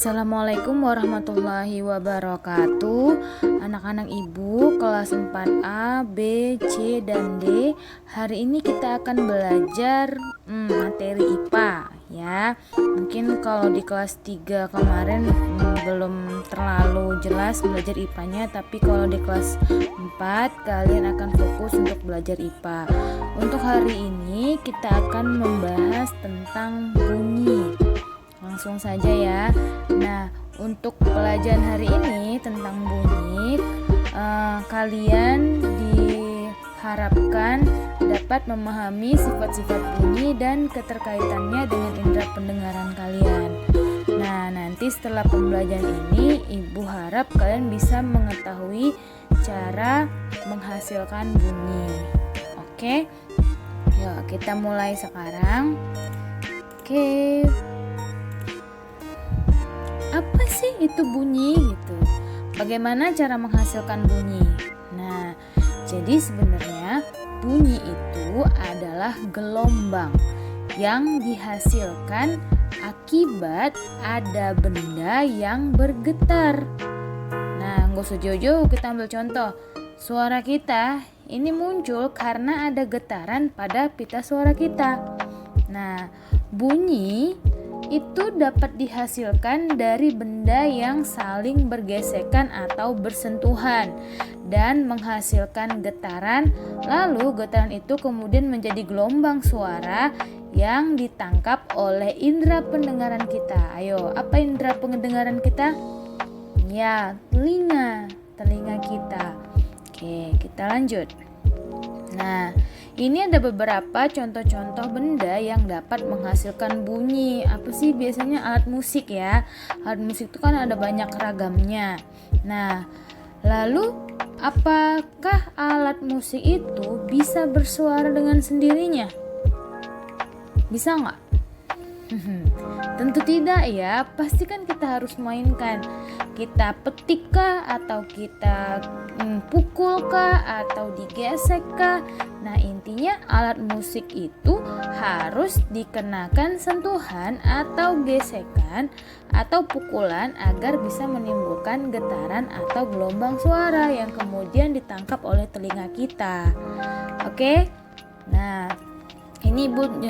Assalamualaikum warahmatullahi wabarakatuh. Anak-anak ibu kelas 4A, B, C, dan D. Hari ini kita akan belajar materi IPA ya. Mungkin kalau di kelas 3 kemarin belum terlalu jelas belajar IPA-nya, tapi kalau di kelas 4 kalian akan fokus untuk belajar IPA. Untuk hari ini kita akan membahas tentang bunyi. Langsung saja ya. Nah, untuk pelajaran hari ini tentang bunyi, kalian diharapkan dapat memahami sifat-sifat bunyi dan keterkaitannya dengan indera pendengaran kalian. Nah, nanti setelah pembelajaran ini, Ibu harap kalian bisa mengetahui cara menghasilkan bunyi. Oke? Yuk, kita mulai sekarang. Oke. Apa sih itu bunyi gitu? Bagaimana cara menghasilkan bunyi? Nah, jadi sebenarnya bunyi itu adalah gelombang yang dihasilkan akibat ada benda yang bergetar. Nah, nggak usah jauh-jauh, kita ambil contoh. Suara kita ini muncul karena ada getaran pada pita suara kita. Nah, bunyi itu dapat dihasilkan dari benda yang saling bergesekan atau bersentuhan dan menghasilkan getaran, lalu getaran itu kemudian menjadi gelombang suara yang ditangkap oleh indera pendengaran kita. Ayo, apa indera pendengaran kita? Ya, telinga kita. Oke, kita lanjut. Nah, ini ada beberapa contoh-contoh benda yang dapat menghasilkan bunyi. Apa sih biasanya? Alat musik ya. Alat musik itu kan ada banyak ragamnya. Nah, lalu apakah alat musik itu bisa bersuara dengan sendirinya? Bisa nggak? Tentu tidak ya. Pasti kan kita harus mainkan. Kita petik kah, atau kita pukul kah, atau digesek kah. Nah, intinya alat musik itu harus dikenakan sentuhan atau gesekan atau pukulan agar bisa menimbulkan getaran atau gelombang suara yang kemudian ditangkap oleh telinga kita. Oke? Nah, ini Ibu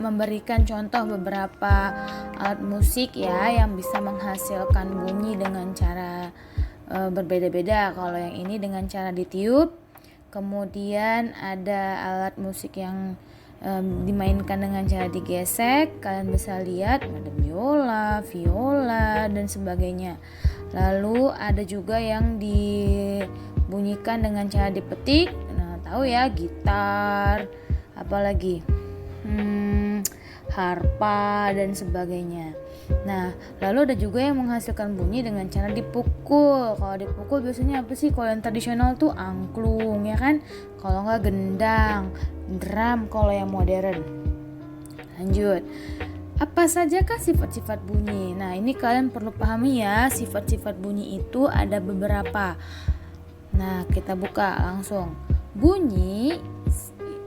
memberikan contoh beberapa alat musik ya yang bisa menghasilkan bunyi dengan cara berbeda-beda. Kalau yang ini dengan cara ditiup, kemudian ada alat musik yang dimainkan dengan cara digesek. Kalian bisa lihat ada viola dan sebagainya. Lalu ada juga yang dibunyikan dengan cara dipetik. Nah, tahu ya, gitar, apalagi harpa dan sebagainya. Nah, lalu ada juga yang menghasilkan bunyi dengan cara dipukul. Kalau dipukul biasanya apa sih? Kalau yang tradisional tuh angklung ya kan? Kalau enggak gendang, drum kalau yang modern. Lanjut. Apa sajakah sifat-sifat bunyi? Nah, ini kalian perlu pahami ya, sifat-sifat bunyi itu ada beberapa. Nah, kita buka langsung. Bunyi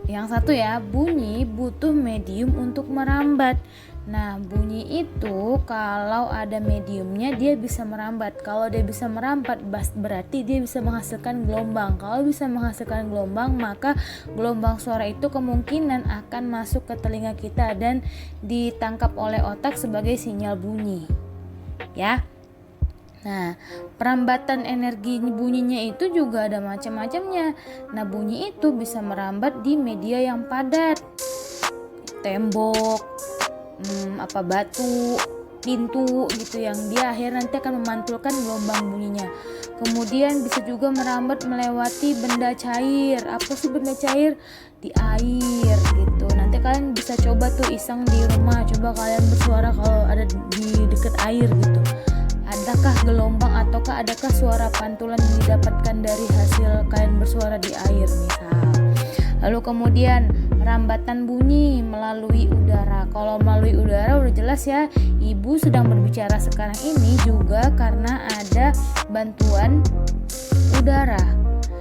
yang satu ya, bunyi butuh medium untuk merambat. Nah, bunyi itu kalau ada mediumnya dia bisa merambat. Kalau dia bisa merambat berarti dia bisa menghasilkan gelombang. Kalau bisa menghasilkan gelombang, maka gelombang suara itu kemungkinan akan masuk ke telinga kita dan ditangkap oleh otak sebagai sinyal bunyi. Ya. Nah, perambatan energi bunyinya itu juga ada macam-macamnya. Nah, bunyi itu bisa merambat di media yang padat, tembok, batu, pintu gitu, yang dia akhirnya nanti akan memantulkan gelombang bunyinya. Kemudian bisa juga merambat melewati benda cair. Apa sih benda cair? Di air gitu. Nanti kalian bisa coba tuh iseng di rumah, coba kalian bersuara kalau ada di dekat air gitu. Adakah gelombang ataukah adakah suara pantulan yang didapatkan dari hasil kalian bersuara di air misal. Lalu kemudian rambatan bunyi melalui udara. Kalau melalui udara udah jelas ya, Ibu sedang berbicara sekarang ini juga karena ada bantuan udara.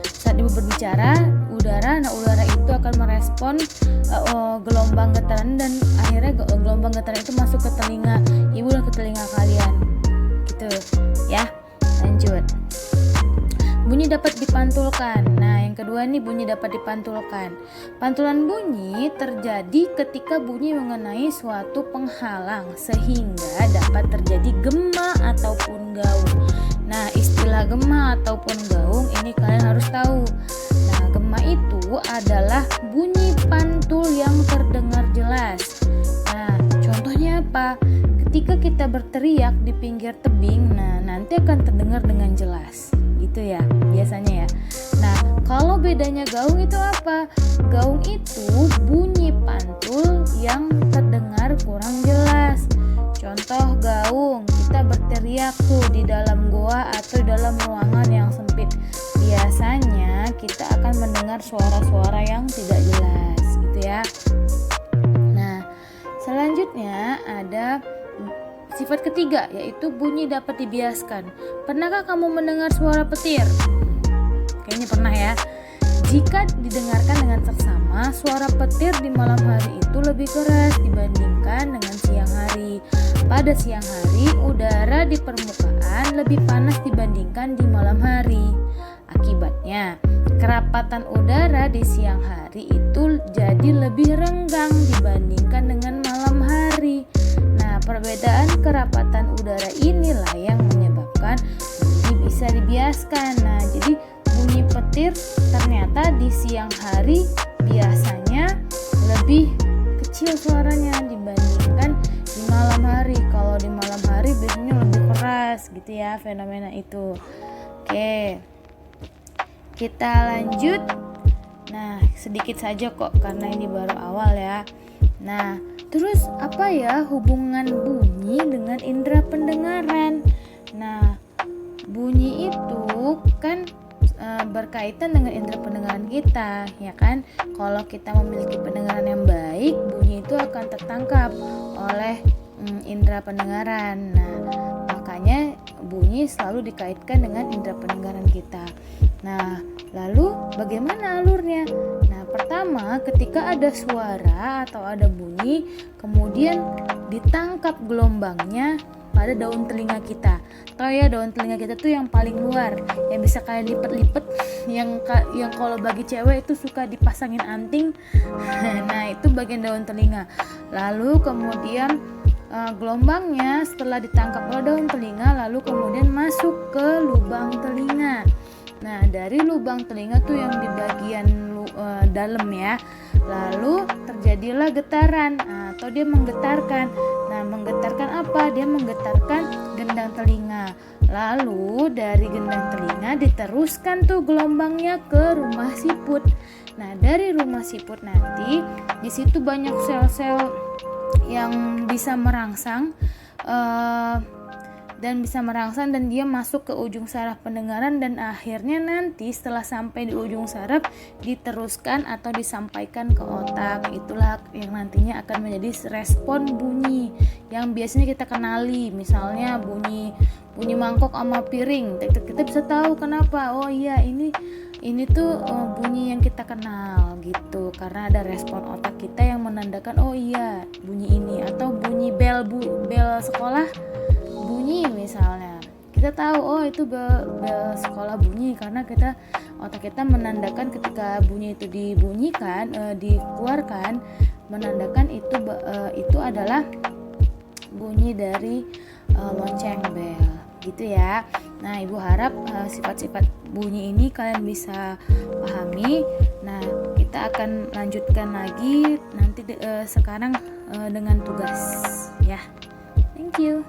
Saat Ibu berbicara, udara itu akan merespon gelombang getaran dan akhirnya gelombang getaran itu masuk ke telinga Ibu dan ke telinga kalian. dipantulkan. Nah, yang kedua nih bunyi dapat dipantulkan. Pantulan bunyi terjadi ketika bunyi mengenai suatu penghalang sehingga dapat terjadi gema ataupun gaung. Nah, istilah gema ataupun gaung ini kalian harus tahu. Nah, gema itu adalah bunyi pantul yang terdengar jelas. Nah, contohnya apa? Ketika kita berteriak di pinggir tebing, nah nanti akan terdengar dengan jelas. Gitu ya, biasanya ya. Nah, kalau bedanya gaung itu apa? Gaung itu bunyi pantul yang terdengar kurang jelas. Contoh gaung, kita berteriak tuh di dalam goa atau dalam ruangan yang sempit. Biasanya kita akan mendengar suara-suara yang tidak jelas, gitu ya. Nah, selanjutnya ada sifat ketiga, yaitu bunyi dapat dibiaskan. Pernahkah kamu mendengar suara petir? Kayaknya pernah ya. Jika didengarkan dengan seksama, suara petir di malam hari itu lebih keras dibandingkan dengan siang hari. Pada siang hari, udara di permukaan lebih panas dibandingkan di malam hari. Akibatnya, kerapatan udara di siang hari itu jadi lebih renggang dibandingkan dengan malam hari. Nah, perbedaan kerapatan udara inilah yang menyebabkan bunyi bisa dibiaskan. Nah, jadi bunyi petir ternyata di siang hari biasanya lebih kecil suaranya dibandingkan di malam hari. Kalau di malam hari biasanya lebih keras gitu ya fenomena itu. Oke, kita lanjut. Nah, sedikit saja kok karena ini baru awal ya. Nah, terus apa ya hubungan bunyi dengan indera pendengaran? Nah, bunyi itu kan berkaitan dengan indera pendengaran kita, ya kan? Kalau kita memiliki pendengaran yang baik, bunyi itu akan tertangkap oleh indera pendengaran. Nah, makanya bunyi selalu dikaitkan dengan indera pendengaran kita. Nah, lalu bagaimana alurnya? Nah, pertama ketika ada suara atau ada bunyi, kemudian ditangkap gelombangnya pada daun telinga kita. Tahu ya, daun telinga kita tuh yang paling luar, yang bisa kalian lipet-lipet, yang kalau bagi cewek itu suka dipasangin anting. Nah, itu bagian daun telinga. Lalu kemudian gelombangnya setelah ditangkap oleh daun telinga, lalu kemudian masuk ke lubang telinga. Nah, dari lubang telinga tuh yang di bagian dalam ya. Lalu terjadilah getaran atau dia menggetarkan. Nah, menggetarkan apa? Dia menggetarkan gendang telinga. Lalu dari gendang telinga diteruskan tuh gelombangnya ke rumah siput. Nah, dari rumah siput nanti di situ banyak sel-sel yang bisa merangsang dan dia masuk ke ujung saraf pendengaran, dan akhirnya nanti setelah sampai di ujung saraf diteruskan atau disampaikan ke otak. Itulah yang nantinya akan menjadi respon bunyi yang biasanya kita kenali, misalnya bunyi mangkok sama piring. Kita bisa tahu kenapa. Oh iya, ini tuh bunyi yang kita kenal gitu, karena ada respon otak kita yang menandakan oh iya bunyi ini. Atau bunyi bel sekolah bunyi misalnya, kita tahu oh itu bel sekolah bunyi, karena otak kita menandakan ketika bunyi itu dibunyikan, dikeluarkan, menandakan itu adalah bunyi dari lonceng bel gitu ya. Nah, Ibu harap sifat-sifat bunyi ini kalian bisa pahami. Nah, kita akan lanjutkan lagi nanti sekarang dengan tugas ya. Thank you.